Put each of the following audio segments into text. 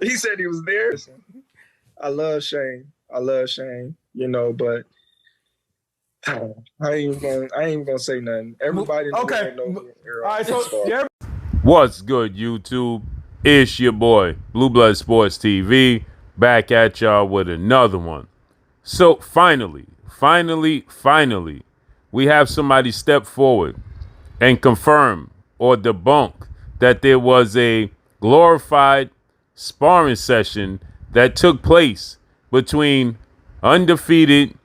He said he was there. Listen, I love Shane. You know, but I ain't gonna say nothing. Everybody in the Okay. world knows me and All Errol right. from So Sparring. yeah. What's good, YouTube? It's your boy, Blue Blood Sports TV, back at y'all with another one. So finally, we have somebody step forward and confirm or debunk that there was a glorified sparring session that took place between undefeated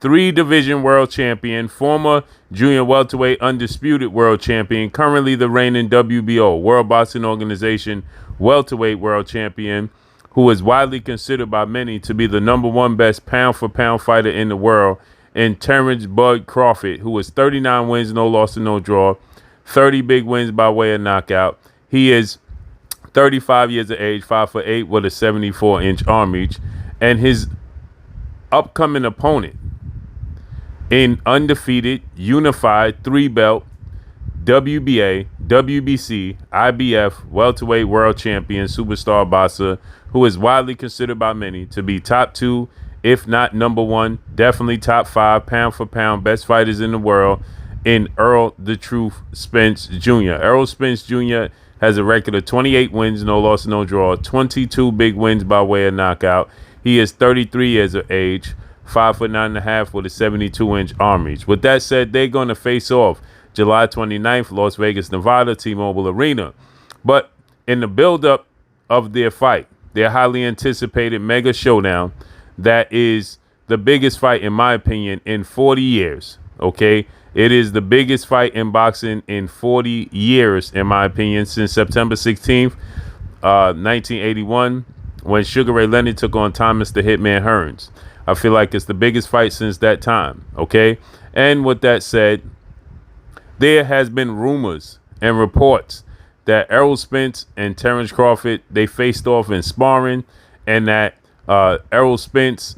three-division world champion, former junior welterweight undisputed world champion, currently the reigning WBO, World Boxing Organization welterweight world champion, who is widely considered by many to be the number one best pound-for-pound fighter in the world, and Terence Bud Crawford, who is 39 wins, no loss and no draw, 30 big wins by way of knockout. He is 35 years of age, 5'8", with a 74-inch arm reach, and his upcoming opponent in undefeated, unified, three-belt, WBA, WBC, IBF, welterweight world champion, superstar boxer, who is widely considered by many to be top two, if not number one, definitely top five, pound for pound, best fighters in the world, in Errol the Truth Spence Jr. Errol Spence Jr. has a record of 28 wins, no loss, no draw, 22 big wins by way of knockout. He is 33 years of age, 5'9.5" with a 72-inch arm reach. With that said, they're going to face off July 29th, Las Vegas, Nevada, T-Mobile Arena. But in the build-up of their fight, their highly anticipated mega showdown, that is the biggest fight, in my opinion, in 40 years, okay? It is the biggest fight in boxing in 40 years, in my opinion, since September 16th, 1981, when Sugar Ray Leonard took on Thomas the Hitman Hearns. I feel like it's the biggest fight since that time, okay? And with that said, there has been rumors and reports that Errol Spence and Terence Crawford, they faced off in sparring, and that Errol Spence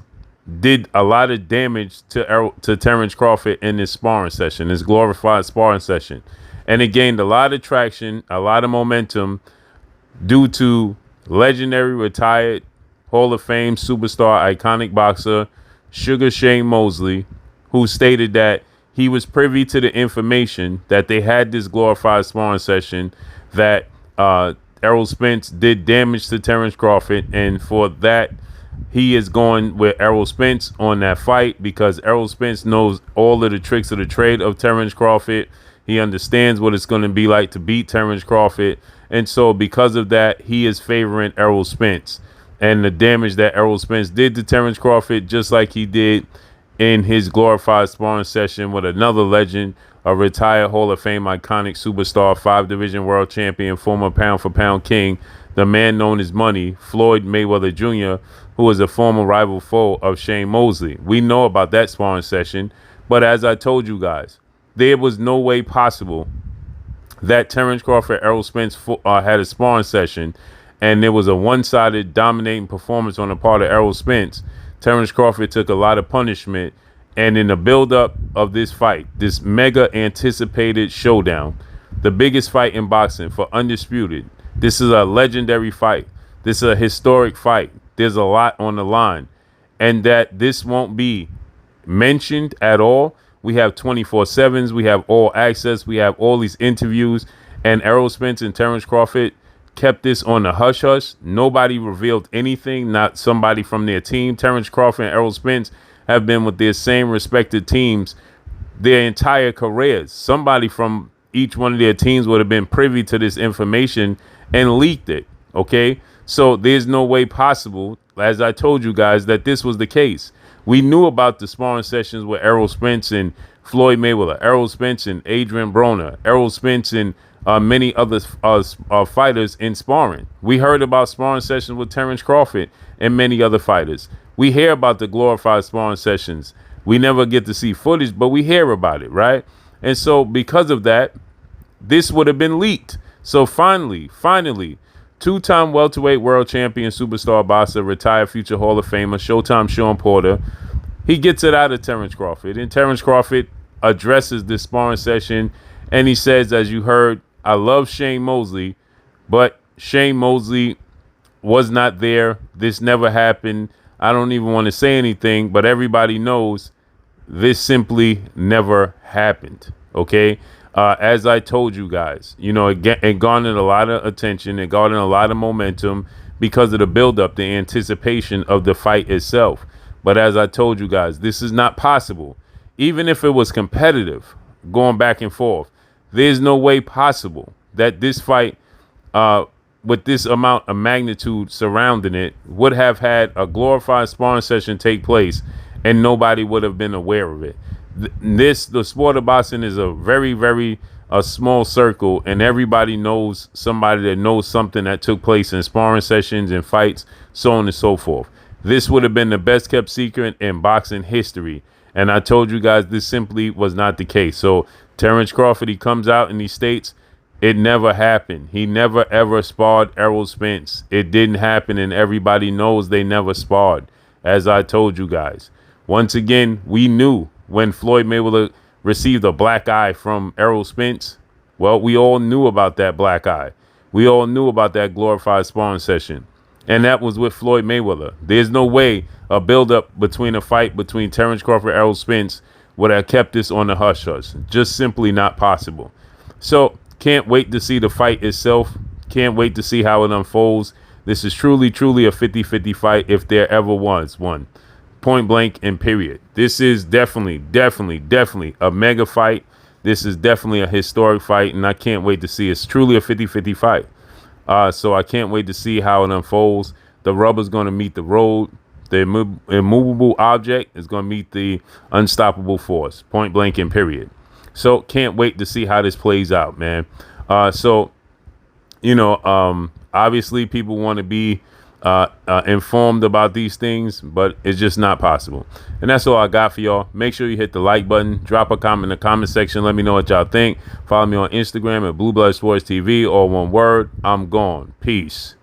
did a lot of damage to Terence Crawford in this sparring session, this glorified sparring session. And it gained a lot of traction, a lot of momentum due to legendary retired Hall of Fame superstar, iconic boxer, Sugar Shane Mosley, who stated that he was privy to the information that they had this glorified sparring session, that Errol Spence did damage to Terence Crawford, and for that, he is going with Errol Spence on that fight because Errol Spence knows all of the tricks of the trade of Terence Crawford. He understands what it's going to be like to beat Terence Crawford, and so because of that, he is favoring Errol Spence and the damage that Errol Spence did to Terence Crawford, just like he did in his glorified sparring session with another legend, a retired Hall of Fame iconic superstar, 5-division world champion, former pound-for-pound king, the man known as Money, Floyd Mayweather Jr., who was a former rival foe of Shane Mosley. We know about that sparring session, but as I told you guys, there was no way possible that Terence Crawford, Errol Spence had a sparring session, and there was a one-sided dominating performance on the part of Errol Spence. Terence Crawford took a lot of punishment, and in the build-up of this fight, this mega anticipated showdown, the biggest fight in boxing for undisputed, this is a legendary fight. This is a historic fight. There's a lot on the line, and that this won't be mentioned at all. We have 24/7s, we have all access, we have all these interviews, and Errol Spence and Terence Crawford kept this on the hush hush. Nobody revealed anything, not somebody from their team. Terence Crawford and Errol Spence have been with their same respected teams their entire careers. Somebody from each one of their teams would have been privy to this information and leaked it, okay? So there's no way possible, as I told you guys, that this was the case. We knew about the sparring sessions with Errol Spence and Floyd Mayweather, Errol Spence and Adrian Broner, Errol Spence and many other fighters in sparring. We heard about sparring sessions with Terence Crawford and many other fighters. We hear about the glorified sparring sessions. We never get to see footage, but we hear about it, right? And so because of that, this would have been leaked. So finally, two-time welterweight world champion, superstar boxer, retired future Hall of Famer, Showtime Sean Porter, he gets it out of Terence Crawford. And Terence Crawford addresses this sparring session, and he says, as you heard, I love Shane Mosley, but Shane Mosley was not there. This never happened. I don't even want to say anything, but everybody knows this simply never happened. Okay. As I told you guys, it garnered a lot of attention. It garnered a lot of momentum because of the buildup, the anticipation of the fight itself. But as I told you guys, this is not possible. Even if it was competitive, going back and forth, there's no way possible that this fight, with this amount of magnitude surrounding it, would have had a glorified sparring session take place and nobody would have been aware of it. The sport of boxing is a very, very a small circle, and everybody knows somebody that knows something that took place in sparring sessions and fights, so on and so forth. This would have been the best kept secret in boxing history. And I told you guys this simply was not the case. So Terence Crawford, he comes out and he states it never happened. He never ever sparred Errol Spence. It didn't happen, and everybody knows they never sparred, as I told you guys. Once again, we knew when Floyd Mayweather received a black eye from Errol Spence. Well, we all knew about that black eye. We all knew about that glorified sparring session. And that was with Floyd Mayweather. There's no way a buildup between a fight between Terence Crawford and Errol Spence would have kept this on the hush-hush. Just simply not possible. So, can't wait to see the fight itself. Can't wait to see how it unfolds. This is truly, truly a 50-50 fight if there ever was one. Point blank and period. This is definitely a mega fight. This is definitely a historic fight, and I can't wait to see it. It's truly a 50-50 fight. So I can't wait to see how it unfolds. The rubber's going to meet the road. The immovable object is going to meet the unstoppable force. Point blank and period. So can't wait to see how this plays out, man. Obviously people want to be informed about these things, but it's just not possible. And that's all I got for y'all. Make sure you hit the like button, drop a comment in the comment section, let me know what y'all think. Follow me on Instagram at Blue Blood Sports TV, all one word. I'm gone. Peace.